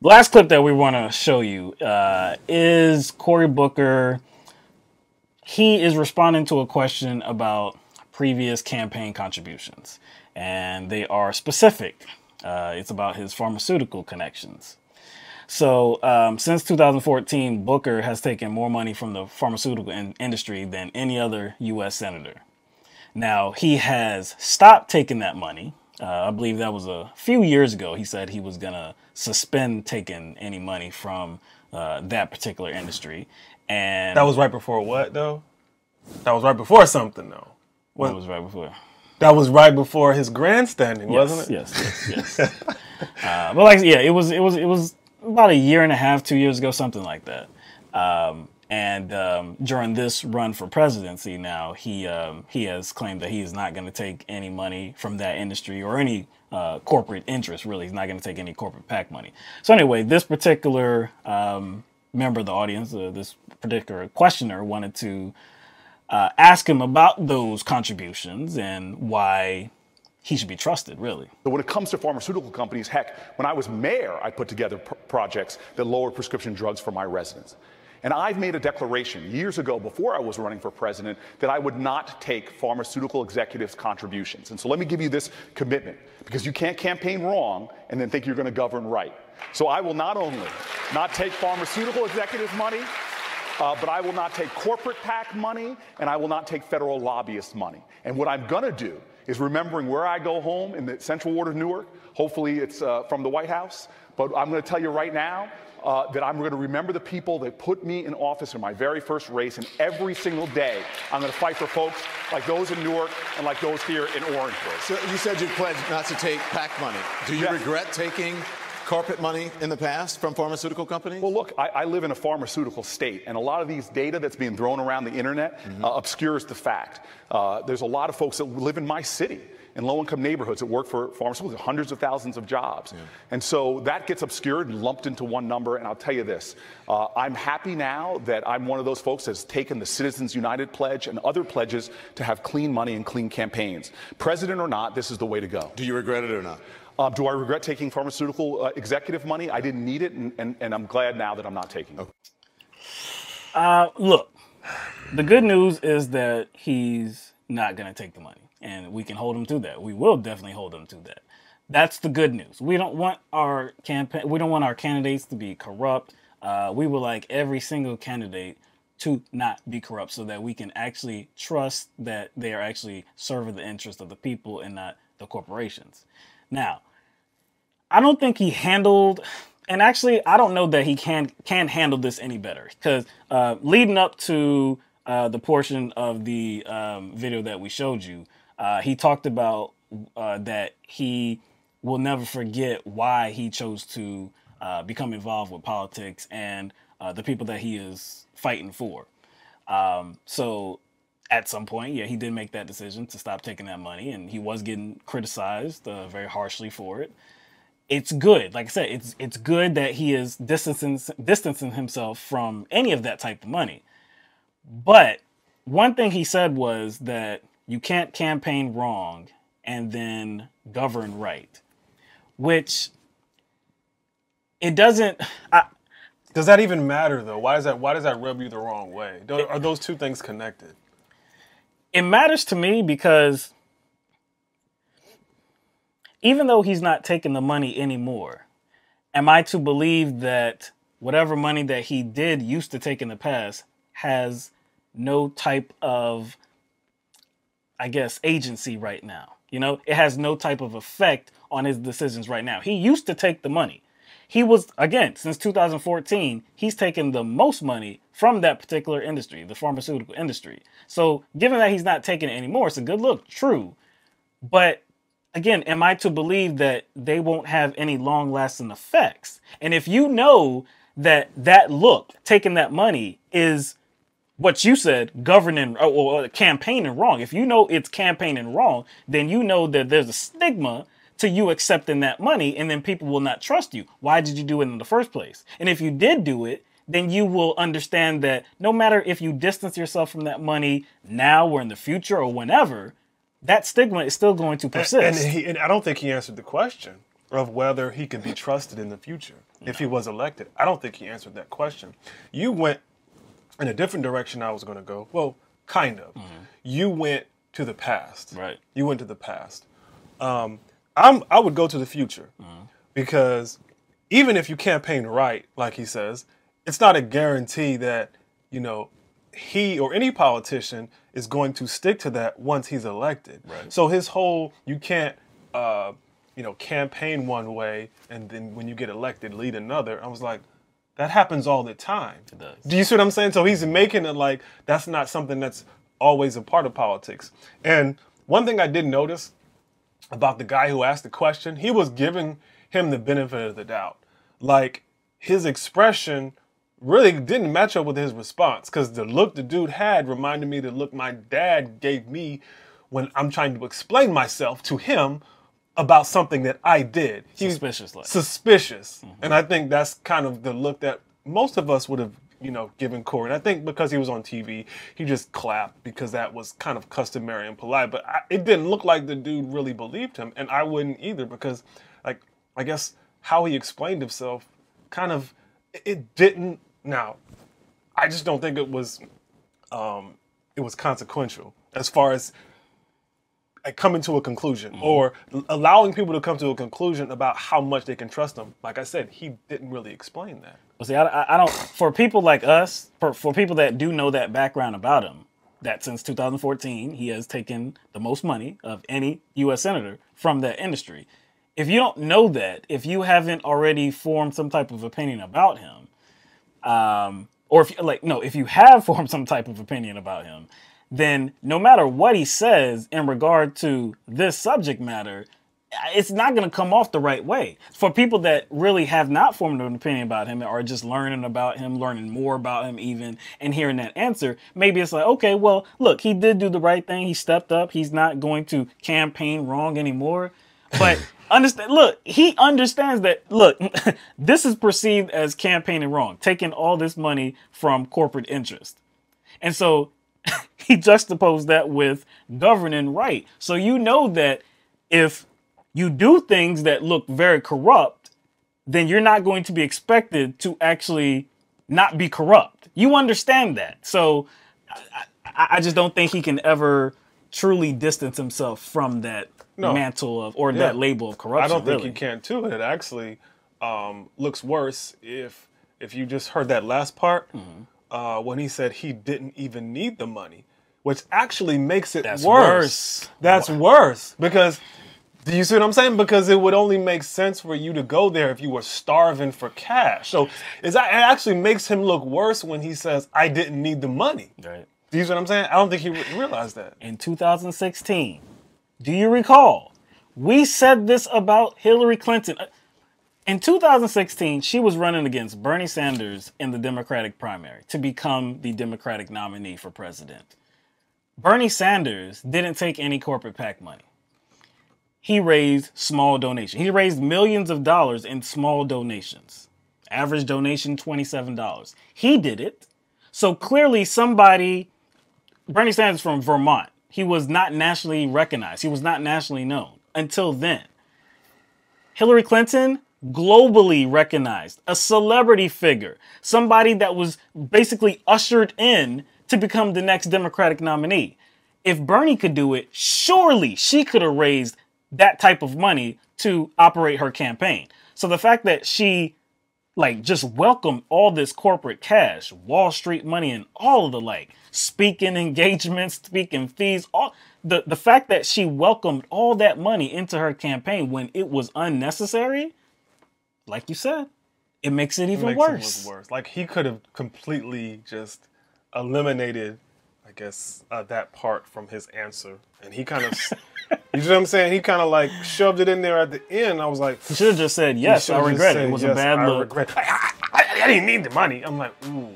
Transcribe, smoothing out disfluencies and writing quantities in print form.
The last clip that we want to show you is Cory Booker. He is responding to a question about previous campaign contributions, and they are specific. It's about his pharmaceutical connections. So since 2014, Booker has taken more money from the pharmaceutical industry than any other U.S. senator. Now, he has stopped taking that money. I believe that was a few years ago. He said he was going to suspend taking any money from that particular industry. And that was right before what, though? That was right before something, though. What was right before? That was right before his grandstanding, wasn't it? Yes. But like, yeah, it was about a year and a half, 2 years ago, something like that. And during this run for presidency now, he has claimed that he is not going to take any money from that industry or any corporate interest, really. He's not going to take any corporate PAC money. So anyway, this particular member of the audience, this particular questioner, wanted to ask him about those contributions and why he should be trusted, really. So when it comes to pharmaceutical companies, heck, when I was mayor, I put together projects that lowered prescription drugs for my residents. And I've made a declaration years ago, before I was running for president, that I would not take pharmaceutical executives' contributions. And so let me give you this commitment, because you can't campaign wrong and then think you're going to govern right. So I will not only not take pharmaceutical executives' money, but I will not take corporate PAC money, and I will not take federal lobbyist money. And what I'm going to do is, remembering where I go home in the Central Ward of Newark, hopefully it's from the White House, but I'm going to tell you right now that I'm going to remember the people that put me in office in my very first race, and every single day I'm going to fight for folks like those in Newark and like those here in Orangeburg. So you said you pledged not to take PAC money. Do you regret taking corporate money in the past from pharmaceutical companies? Well, look, I live in a pharmaceutical state, and a lot of these data that's being thrown around the internet obscures the fact. There's a lot of folks that live in my city, in low-income neighborhoods, that work for pharmaceuticals, hundreds of thousands of jobs. And so that gets obscured and lumped into one number, and I'll tell you this. I'm happy now that I'm one of those folks that's taken the Citizens United pledge and other pledges to have clean money and clean campaigns. President or not, this is the way to go. Do you regret it or not? Do I regret taking pharmaceutical executive money? I didn't need it, and I'm glad now that I'm not taking it. Look, the good news is that he's not going to take the money, and we can hold him to that. We will definitely hold him to that. That's the good news. We don't want our campaign. We don't want our candidates to be corrupt. We would like every single candidate to not be corrupt, so that we can actually trust that they are actually serving the interest of the people and not the corporations. Now, I don't think he handled, and actually, I don't know that he can handle this any better, because leading up to the portion of the video that we showed you, he talked about that he will never forget why he chose to become involved with politics and the people that he is fighting for. So at some point, yeah, he did make that decision to stop taking that money, and he was getting criticized very harshly for it. It's good. Like I said, it's good that he is distancing himself from any of that type of money. But one thing he said was that you can't campaign wrong and then govern right, which it doesn't. Does that even matter, though? Why does that rub you the wrong way? Are those two things connected? It matters to me because even though he's not taking the money anymore, am I to believe that whatever money that he did used to take in the past has no type of, I guess, agency right now? You know, it has no type of effect on his decisions right now. He used to take the money. He was, again, since 2014, he's taken the most money from that particular industry, the pharmaceutical industry. So given that he's not taking it anymore, it's a good look, true. But again, am I to believe that they won't have any long-lasting effects? And if you know that that look, taking that money, is what you said, governing or campaigning wrong, if you know it's campaigning wrong, then you know that there's a stigma to you accepting that money, and then people will not trust you. Why did you do it in the first place? And if you did do it, then you will understand that no matter if you distance yourself from that money now or in the future or whenever, that stigma is still going to persist. And I don't think he answered the question. of whether he could be trusted in the future if he was elected. I don't think he answered that question. You went in a different direction I was going to go. Well, kind of. You went to the past. Right. You went to the past. I would go to the future because even if you campaign right, like he says, it's not a guarantee that, you know, he or any politician is going to stick to that once he's elected. Right. So his whole, you can't, you know, campaign one way and then when you get elected, lead another. I was like, that happens all the time. It does. Do you see what I'm saying? So he's making it like that's not something that's always a part of politics. And one thing I did notice about the guy who asked the question, he was giving him the benefit of the doubt. Like his expression really didn't match up with his response because the look the dude had reminded me of the look my dad gave me when I'm trying to explain myself to him about something that I did. Suspicious like. Suspicious. And I think that's kind of the look that most of us would have, you know, given Corey. And I think because he was on TV, he just clapped because that was kind of customary and polite. But it didn't look like the dude really believed him. And I wouldn't either because, like, I guess how he explained himself kind of, it didn't. Now, I just don't think it was consequential as far as coming to a conclusion or allowing people to come to a conclusion about how much they can trust him. Like I said, he didn't really explain that. Well, see, I don't. For people like us, for people that do know that background about him, that since 2014 he has taken the most money of any U.S. senator from that industry. If you don't know that, if you haven't already formed some type of opinion about him, or if you have formed some type of opinion about him, then no matter what he says in regard to this subject matter, it's not going to come off the right way. For people that really have not formed an opinion about him or just learning about him, learning more about him even, and hearing that answer, maybe it's like, okay, well, look, he did do the right thing. He stepped up. He's not going to campaign wrong anymore. But understand, look, he understands that, look, this is perceived as campaigning wrong, taking all this money from corporate interest. And so he juxtaposed that with governing right. So you know that if you do things that look very corrupt, then you're not going to be expected to actually not be corrupt. You understand that. So I just don't think he can ever truly distance himself from that mantle of or that label of corruption. I don't think he can too. And it actually looks worse if you just heard that last part when he said he didn't even need the money, which actually makes it worse. That's worse because. Do you see what I'm saying? Because it would only make sense for you to go there if you were starving for cash. So it actually makes him look worse when he says, I didn't need the money. Right. Do you see what I'm saying? I don't think he realized that. In 2016, do you recall, we said this about Hillary Clinton. In 2016, she was running against Bernie Sanders in the Democratic primary to become the Democratic nominee for president. Bernie Sanders didn't take any corporate PAC money. He raised small donations. He raised millions of dollars in small donations. Average donation, $27. He did it. So clearly Bernie Sanders from Vermont, he was not nationally recognized. He was not nationally known until then. Hillary Clinton, globally recognized, a celebrity figure, somebody that was basically ushered in to become the next Democratic nominee. If Bernie could do it, surely she could have raised that type of money to operate her campaign. So the fact that she just welcomed all this corporate cash, Wall Street money and all of the speaking engagements, speaking fees, all the fact that she welcomed all that money into her campaign when it was unnecessary, like you said, it makes it even worse. It look worse. Like he could have completely just eliminated, I guess, that part from his answer. And he kind of, you know what I'm saying? He kind of shoved it in there at the end. I was like, he should have just said, yes, I regret it. It was a bad look. I didn't need the money. I'm like, ooh.